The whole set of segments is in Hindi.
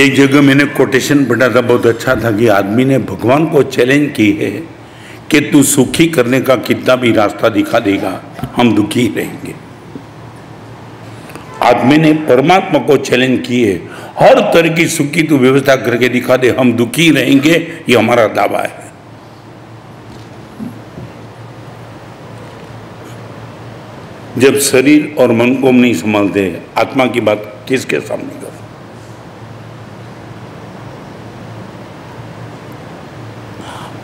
एक जगह मैंने कोटेशन पढ़ा था, बहुत अच्छा था कि आदमी ने भगवान को चैलेंज की है कि तू सुखी करने का कितना भी रास्ता दिखा देगा, हम दुखी रहेंगे। आदमी ने परमात्मा को चैलेंज की है, हर तरह की सुख की तू व्यवस्था करके दिखा दे, हम दुखी रहेंगे, ये हमारा दावा है। जब शरीर और मन को हम नहीं संभालते, आत्मा की बात किसके सामने करो?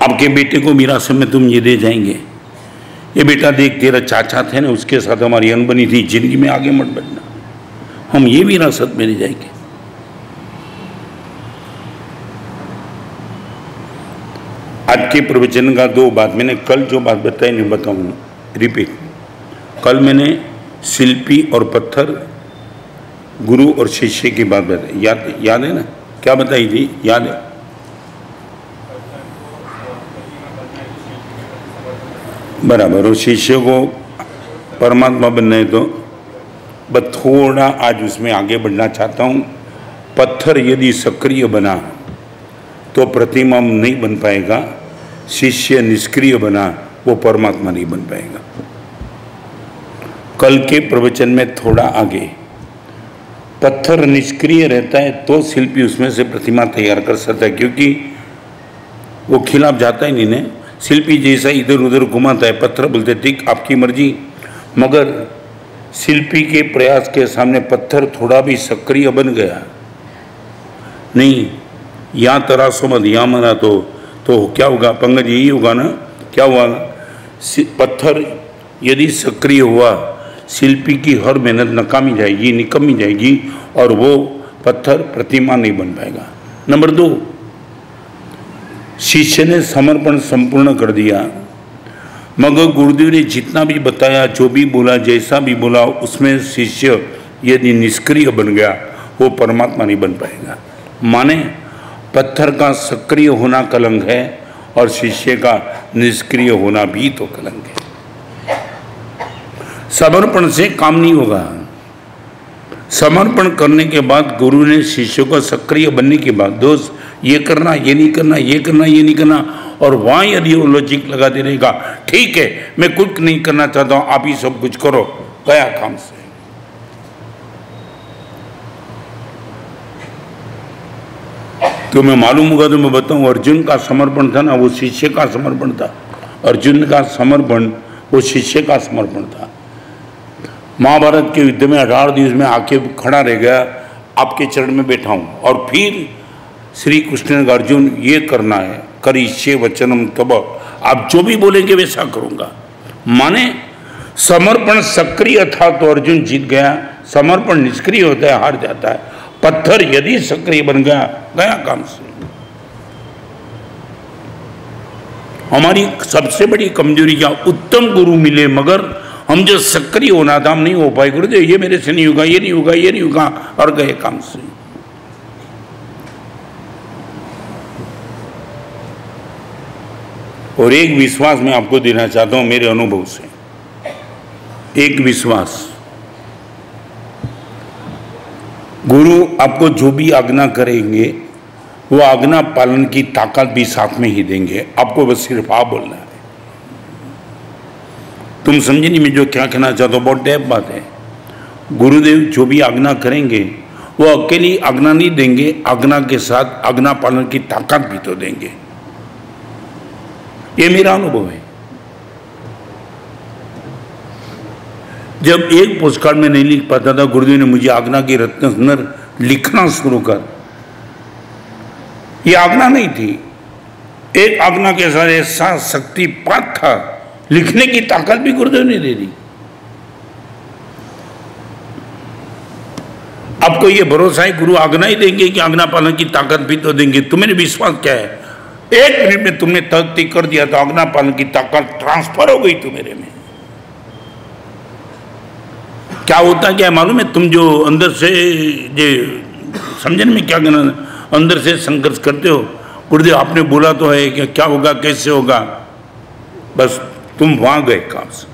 आपके बेटे को विरासत में तुम ये दे जाएंगे, ये बेटा देख तेरा चाचा थे ना, उसके साथ हमारी अनबनी थी, जिंदगी में आगे मत बढ़ना, हम ये विरासत में ले जाएंगे। आज के प्रवचन का दो बात, मैंने कल जो बात बताई नहीं बताऊँ, रिपीट। कल मैंने शिल्पी और पत्थर, गुरु और शिष्य की बात बताई, याद है ना? क्या बताई थी, याद है? बराबर। और शिष्य को परमात्मा बनना है तो बस थोड़ा आज उसमें आगे बढ़ना चाहता हूँ। पत्थर यदि सक्रिय बना तो प्रतिमा नहीं बन पाएगा, शिष्य निष्क्रिय बना वो परमात्मा नहीं बन पाएगा। कल के प्रवचन में थोड़ा आगे, पत्थर निष्क्रिय रहता है तो शिल्पी उसमें से प्रतिमा तैयार कर सकता है, क्योंकि वो खिलाफ जाता ही नहीं ना। शिल्पी जैसा इधर उधर घुमाता है, पत्थर बोलते ठीक आपकी मर्जी, मगर शिल्पी के प्रयास के सामने पत्थर थोड़ा भी सक्रिय बन गया नहीं, यहाँ तरासो मत, यहाँ मरा तो क्या होगा? पंकज यही होगा ना, क्या हुआ? पत्थर यदि सक्रिय हुआ, शिल्पी की हर मेहनत नकामी जाएगी, निकम्मी जाएगी, और वो पत्थर प्रतिमा नहीं बन पाएगा। नंबर 2, शिष्य ने समर्पण संपूर्ण कर दिया, मगर गुरुदेव ने जितना भी बताया, जो भी बोला, जैसा भी बोला, उसमें शिष्य यदि निष्क्रिय बन गया, वो परमात्मा नहीं बन पाएगा। माने पत्थर का सक्रिय होना कलंक है और शिष्य का निष्क्रिय होना भी तो कलंक है। समर्पण से काम नहीं होगा। समर्पण करने के बाद गुरु ने शिष्य को सक्रिय बनने के बाद, दोस्त ये करना, ये नहीं करना, ये करना, ये नहीं करना, और वहाँ यदि वो लॉजिक लगाते रहेगा, ठीक है मैं कुछ नहीं करना चाहता हूँ, आप ही सब कुछ करो, गया काम से। तो मैं मालूम होगा तो मैं बताऊँ, अर्जुन का समर्पण था ना, वो शिष्य का समर्पण था। अर्जुन का समर्पण वो शिष्य का समर्पण था। महाभारत के युद्ध में 18 दिवस में आके खड़ा रह गया, आपके चरण में बैठा हूँ, और फिर श्री कृष्ण ने कहा अर्जुन ये करना है, करिष्ये वचनम तब, आप जो भी बोलेंगे वैसा करूँगा। माने समर्पण सक्रिय था तो अर्जुन जीत गया, समर्पण निष्क्रिय होता है हार जाता है। पत्थर यदि सक्रिय बन गया, गया काम से। हमारी सबसे बड़ी कमजोरी क्या? उत्तम गुरु मिले मगर हम जो सक्रिय होना था हम नहीं हो पाए। गुरुदेव ये मेरे से नहीं होगा, ये नहीं होगा, ये नहीं होगा, और गए काम से। और एक विश्वास मैं आपको देना चाहता हूं मेरे अनुभव से, एक विश्वास, गुरु आपको जो भी आज्ञा करेंगे वो आज्ञा पालन की ताकत भी साथ में ही देंगे, आपको बस सिर्फ आप बोलना है। तुम समझे नहीं मैं जो क्या कहना चाहता हूँ, बहुत डेप बात है। गुरुदेव जो भी आज्ञा करेंगे वो अकेली आज्ञा नहीं देंगे, आज्ञा के साथ आज्ञा पालन की ताकत भी तो देंगे। ये मेरा अनुभव है। जब एक पोस्टकार्ड में नहीं लिख पाता था, गुरुदेव ने मुझे आज्ञा की रत्न सुंदर लिखना शुरू कर। ये आज्ञा नहीं थी, एक आज्ञा के साथ ऐसा शक्तिपात था, लिखने की ताकत भी गुरुदेव ने दे दी। आपको ये भरोसा है गुरु आज्ञा ही देंगे कि आज्ञा पालन की ताकत भी तो देंगे। तुम्हें विश्वास क्या है? 1 मिनट में तुमने तख्ती कर दिया तो आज्ञा पालन की ताकत ट्रांसफर हो गई तुम्हारे में। क्या होता क्या है मालूम है? तुम जो अंदर से समझने में क्या करना, अंदर से संघर्ष करते हो, गुरुदेव आपने बोला तो है कि क्या होगा, कैसे होगा, बस तुम वहां गए काम से।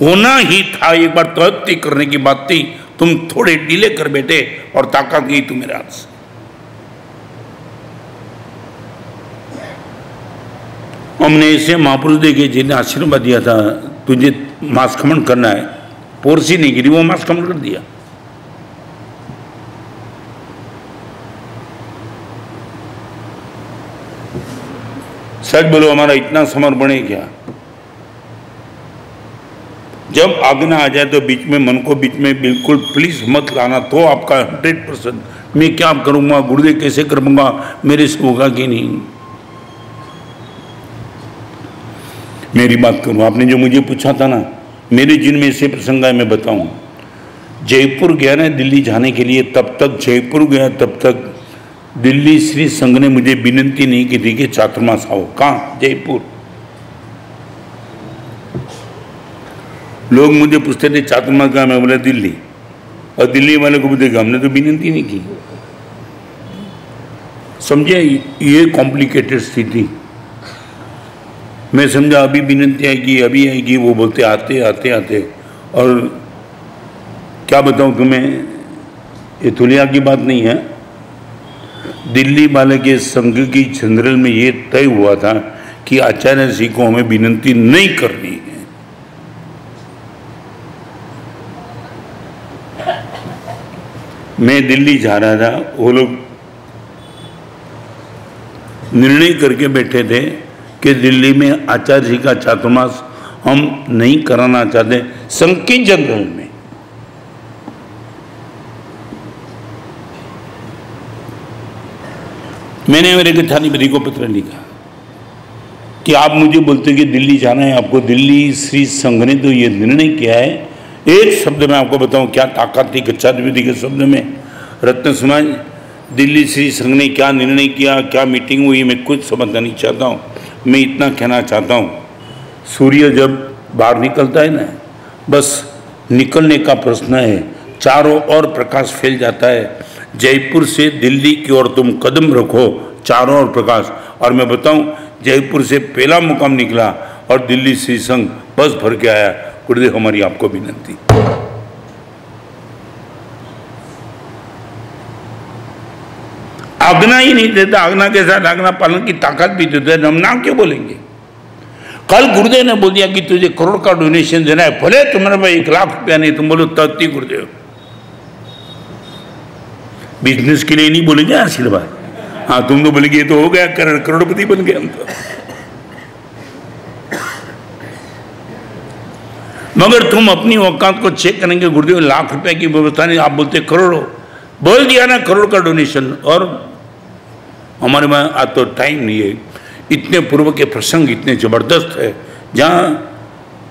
होना ही था, एक बार तख्ती करने की बात थी, तुम थोड़े डिले कर बैठे और ताकत गई तुम्हारे हाथ से। हमने ऐसे महापुरुष देखे जिन्हें आशीर्वाद दिया था तुझे मांस खमन करना है, पोरसी नहीं गिरी, वो मांस खमन कर दिया। सच बोलो, हमारा इतना समर्पण है क्या? जब आज्ञा आ जाए तो बीच में मन को बीच में बिल्कुल प्लीज मत लाना, तो आपका 100%। मैं क्या करूंगा, गुरुदेव कैसे करूंगा, मेरे से होगा कि नहीं। मेरी बात करूं, आपने जो मुझे पूछा था ना, मेरे जिन में से प्रसंग है मैं बताऊं। जयपुर गया ना दिल्ली जाने के लिए, तब तक जयपुर गया तब तक दिल्ली श्री संघ ने मुझे विनंती नहीं की थी कि चातुर्मास आओ। कहाँ? जयपुर। लोग मुझे पूछते थे चातुर्मास कहाँ, मैं बोला दिल्ली, और दिल्ली वाले को बोलते हमने तो विनंती नहीं की। समझे, ये कॉम्प्लिकेटेड स्थिति। मैं समझा अभी विनंती आएगी, अभी आएगी, वो बोलते आते आते आते। और क्या बताऊं तुम्हें, ये तुलिया की बात नहीं है। दिल्ली वाले के संघ की जनरल में ये तय हुआ था कि आचार्य जी को हमें विनंती नहीं करनी है। मैं दिल्ली जा रहा था, वो लोग निर्णय करके बैठे थे कि दिल्ली में आचार्य जी का चातुर्मास हम नहीं कराना चाहते, संघ की जनरल में। मैंने मेरे गठाधिपति को पत्र लिखा कि आप मुझे बोलते कि दिल्ली जाना है आपको, दिल्ली श्री संघ ने तो ये निर्णय किया है। एक शब्द में आपको बताऊं क्या ताकत थी गच्छाधिपति के शब्द में। रत्न समाज, दिल्ली श्री संघ ने क्या निर्णय किया, क्या मीटिंग हुई, मैं कुछ समझना नहीं चाहता हूँ। मैं इतना कहना चाहता हूँ, सूर्य जब बाहर निकलता है ना, बस निकलने का प्रश्न है, चारों ओर प्रकाश फैल जाता है। जयपुर से दिल्ली की ओर तुम कदम रखो, चारों ओर प्रकाश। और मैं बताऊं, जयपुर से पहला मुकाम निकला और दिल्ली श्री संघ बस भर के आया। गुरुदेव हमारी आपको विनंती। आज्ञा ही नहीं देता, आज्ञा के साथ आज्ञा पालन की ताकत भी देते हैं, हम नाम क्यों बोलेंगे। कल गुरुदेव ने बोल दिया कि तुझे करोड़ का डोनेशन देना है, भले तुम्हारे पास 1 लाख रुपया नहीं, तुम बोलो तत्ती गुरुदेव। बिजनेस के लिए नहीं बोलेंगे आशीर्वाद। हाँ, तुम तो बोलेंगे ये तो हो गया, करोड़पति बन गए हम तो। मगर तुम अपनी औकात को चेक करेंगे, गुरुदेव 1 लाख रुपए की व्यवस्था नहीं, आप बोलते करोड़ों। बोल दिया ना करोड़ का डोनेशन। और हमारे में आज तो टाइम नहीं है। इतने पूर्व के प्रसंग इतने जबरदस्त है, जहाँ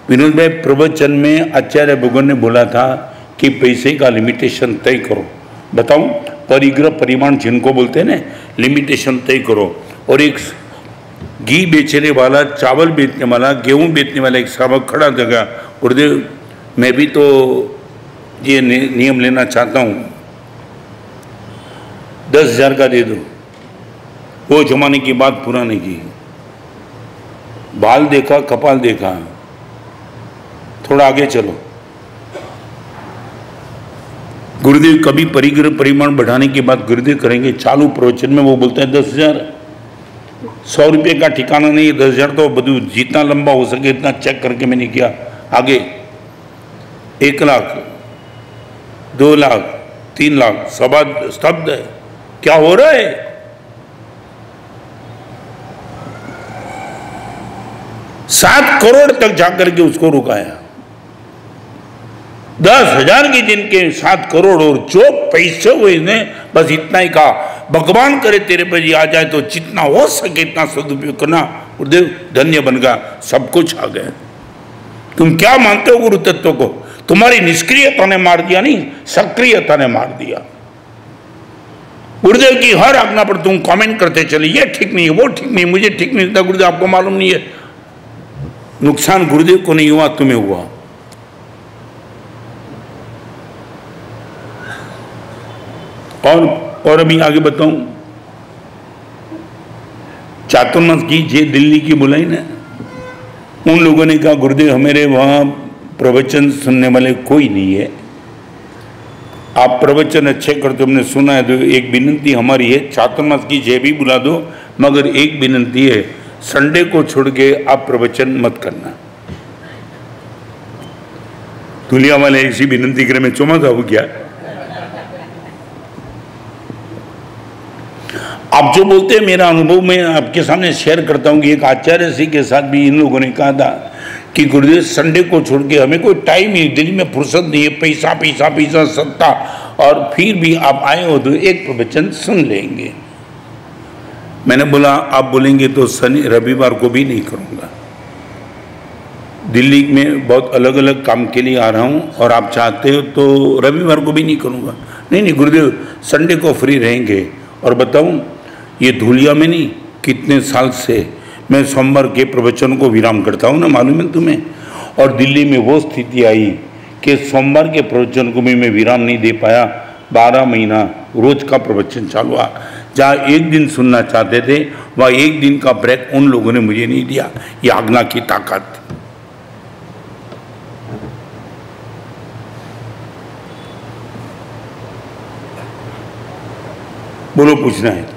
विनोद भाई प्रवचन में आचार्य भगवान ने बोला था कि पैसे का लिमिटेशन तय करो। बताऊं, परिग्रह परिमाण जिनको बोलते हैं ना, लिमिटेशन तय करो। और एक घी बेचने वाला, चावल बेचने वाला, गेहूं बेचने वाला एक साहब खड़ा जगह, गुरुदेव मैं भी तो ये नियम लेना चाहता हूँ, 10,000 का दे दो। वो जमाने की बात पुराने की। बाल देखा, कपाल देखा, थोड़ा आगे चलो। गुरुदेव कभी परिग्रह परिमाण बढ़ाने की बात गुरुदेव करेंगे, चालू प्रवचन में वो बोलते हैं 10,000। 100 रुपये का ठिकाना नहीं है, 10,000 तो बदू जितना लंबा हो सके इतना चेक करके मैंने किया। आगे 1 लाख, 2 लाख, 3 लाख, सभा स्तब्ध है। क्या हो रहा है? $7 करोड़ तक जाकर के उसको रुकाया। 10,000 की जिनके 7 करोड़, और जो पैसे हुए ने बस इतना ही कहा, भगवान करे तेरे पे आ जाए तो जितना हो सके इतना सदुपयोग करना। गुरुदेव धन्य बन गया, सब कुछ आ गया। तुम क्या मानते हो गुरु तत्व को? तुम्हारी निष्क्रियता ने मार दिया, नहीं सक्रियता ने मार दिया। गुरुदेव की हर आज्ञा पर तुम कमेंट करते चले, ये ठीक नहीं है, वो ठीक नहीं, मुझे ठीक नहीं लगता। गुरुदेव आपको मालूम नहीं है, नुकसान गुरुदेव को नहीं हुआ, तुम्हें हुआ। और अभी आगे बताऊं, चातुर्मास की जे दिल्ली की बुलाई ना, उन लोगों ने कहा गुरुदेव हमारे वहाँ प्रवचन सुनने वाले कोई नहीं है, आप प्रवचन अच्छे करते, हमने सुना है, तो एक विनंती हमारी है, चातुर्मास की जय भी बुला दो, मगर एक विनंती है, संडे को छोड़ के आप प्रवचन मत करना। दुनिया वाले ऐसी विनती करे, मैं चौमासा हो गया। आप जो बोलते हैं मेरा अनुभव मैं आपके सामने शेयर करता हूँ कि एक आचार्य जी के साथ भी इन लोगों ने कहा था कि गुरुदेव संडे को छोड़ के हमें कोई टाइम नहीं, दिल्ली में फुर्सत नहीं है, पैसा पैसा पैसा सत्ता, और फिर भी आप आए हो तो एक प्रवचन सुन लेंगे। मैंने बोला आप बोलेंगे तो शनि रविवार को भी नहीं करूँगा। दिल्ली में बहुत अलग अलग काम के लिए आ रहा हूँ और आप चाहते हो तो रविवार को भी नहीं करूँगा। नहीं गुरुदेव संडे को फ्री रहेंगे। और बताऊँ ये धूलिया में नहीं, कितने साल से मैं सोमवार के प्रवचन को विराम करता हूँ ना, मालूम है तुम्हें। और दिल्ली में वो स्थिति आई कि सोमवार के प्रवचन को भी मैं विराम नहीं दे पाया। 12 महीना रोज का प्रवचन चालू हुआ। जहाँ एक दिन सुनना चाहते थे वहाँ एक दिन का ब्रेक उन लोगों ने मुझे नहीं दिया। ये आज्ञा की ताकत। बोलो पूछना है।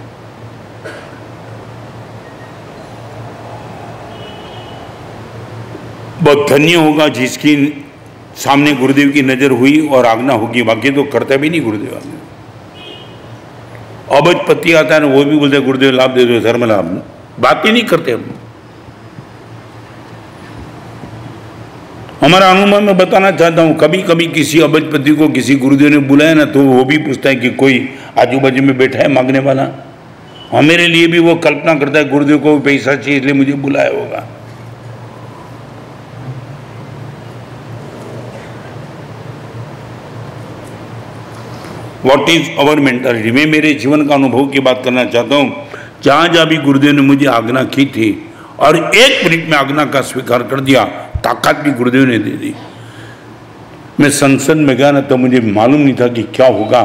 बहुत धन्य होगा जिसकी सामने गुरुदेव की नजर हुई और आज्ञा होगी, बाकी तो करता भी नहीं गुरुदेव। अबजपति आता है ना, वो भी बोलते गुरुदेव लाभ दे दो, धर्म लाभ, बात ही नहीं करते हम। हमारा अनुभव मैं बताना चाहता हूँ, कभी कभी किसी अबजपति को किसी गुरुदेव ने बुलाया ना तो वो भी पूछता है कि कोई आजू बाजू में बैठा है मांगने वाला। और मेरे लिए भी वो कल्पना करता है गुरुदेव को पैसा चाहिए इसलिए मुझे बुलाया होगा। What is our mentality. मैं मेरे जीवन का अनुभव की बात करना चाहता हूँ। जहाँ जहाँ भी गुरुदेव ने मुझे आज्ञा की थी और 1 मिनट में आज्ञा का स्वीकार कर दिया, ताकत भी गुरुदेव ने दे दी। मैं संसद में गया ना तो मुझे मालूम नहीं था कि क्या होगा।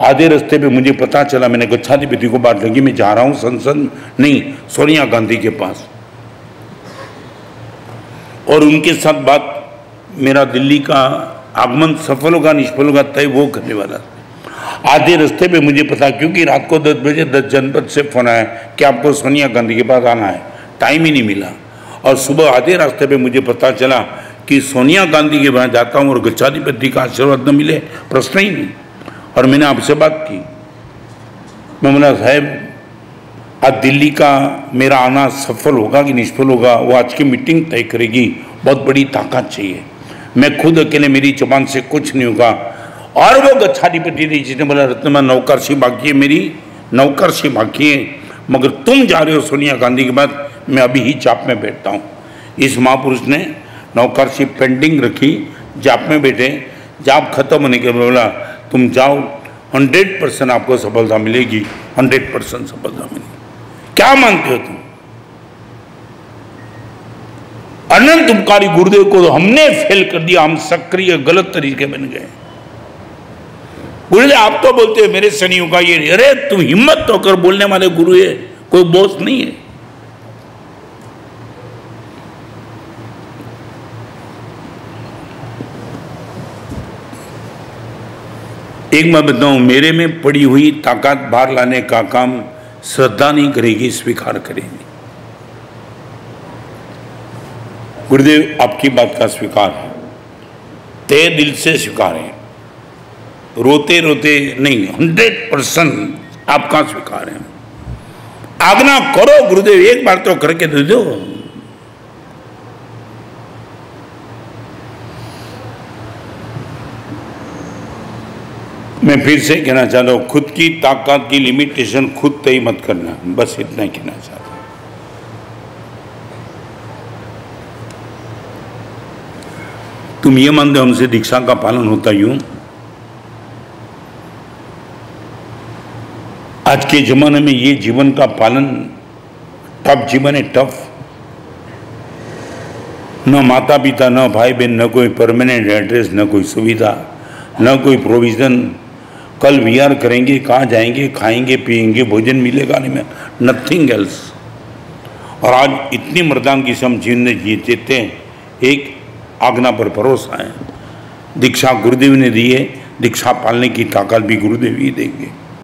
आधे रास्ते पे मुझे पता चला, मैंने गच्छाधिपति को बात लगी मैं जा रहा हूँ संसद नहीं सोनिया गांधी के पास। और उनके साथ बात, मेरा दिल्ली का आगमन सफल होगा निष्फल होगा तय वो करने वाला। आधे रास्ते पे मुझे पता, क्योंकि रात को 10 बजे 10 जनपद से फोन आया कि आपको सोनिया गांधी के पास आना है, टाइम ही नहीं मिला। और सुबह आधे रास्ते पे मुझे पता चला कि सोनिया गांधी के पास जाता हूँ और गच्छाधिपति का आशीर्वाद न मिले, प्रश्न ही नहीं। और मैंने आपसे बात की, मैं बोला साहब आज दिल्ली का मेरा आना सफल होगा कि निष्फल होगा वो आज की मीटिंग तय करेगी, बहुत बड़ी ताकत चाहिए, मैं खुद अकेले मेरी जबान से कुछ नहीं होगा। और वो गच्छाधिपति थी जिसने बोला रत्नमा नौकरशी बाकी है, मेरी नौकरशी बाकी है, मगर तुम जा रहे हो सोनिया गांधी के बाद मैं अभी ही जाप में बैठता हूँ। इस महापुरुष ने नौकरशी पेंडिंग रखी, जाप में बैठे। जाप खत्म होने के बोला तुम जाओ, 100% आपको सफलता मिलेगी, 100% सफलता मिलेगी। क्या मानते हो तुम? अनंत उपकारी गुरुदेव को तो हमने फेल कर दिया, हम सक्रिय गलत तरीके बन गए। गुरुदेव आप तो बोलते हो मेरे शनियों का ये, अरे तुम हिम्मत तो कर, बोलने वाले गुरु है, कोई बॉस नहीं है। एक मैं बताऊं, मेरे में पड़ी हुई ताकत बाहर लाने का काम श्रद्धा नहीं करेगी, स्वीकार करेगी। गुरुदेव आपकी बात का स्वीकार है, तय दिल से स्वीकार है, रोते रोते नहीं, 100% आपका स्वीकार है। आज्ञा करो गुरुदेव, एक बार तो करके दे दो। मैं फिर से कहना चाहता हूं, खुद की ताकत की लिमिटेशन खुद तय मत करना, बस इतना ही कहना चाहता हूं। तुम ये मानते हो हमसे दीक्षा का पालन होता यूं? आज के जमाने में ये जीवन का पालन टफ जीवन है, टफ। न माता पिता, न भाई बहन, न कोई परमानेंट एड्रेस, न कोई सुविधा, न कोई प्रोविजन। कल विहार करेंगे, कहाँ जाएंगे, खाएंगे पिएंगे, भोजन मिलेगा नहीं, में नथिंग एल्स। और आज इतनी मर्दानगी से हम जीवन जीते हैं, एक आज्ञा पर भरोसा है। दीक्षा गुरुदेव ने दी है, दीक्षा पालने की ताकत भी गुरुदेव ही देंगे।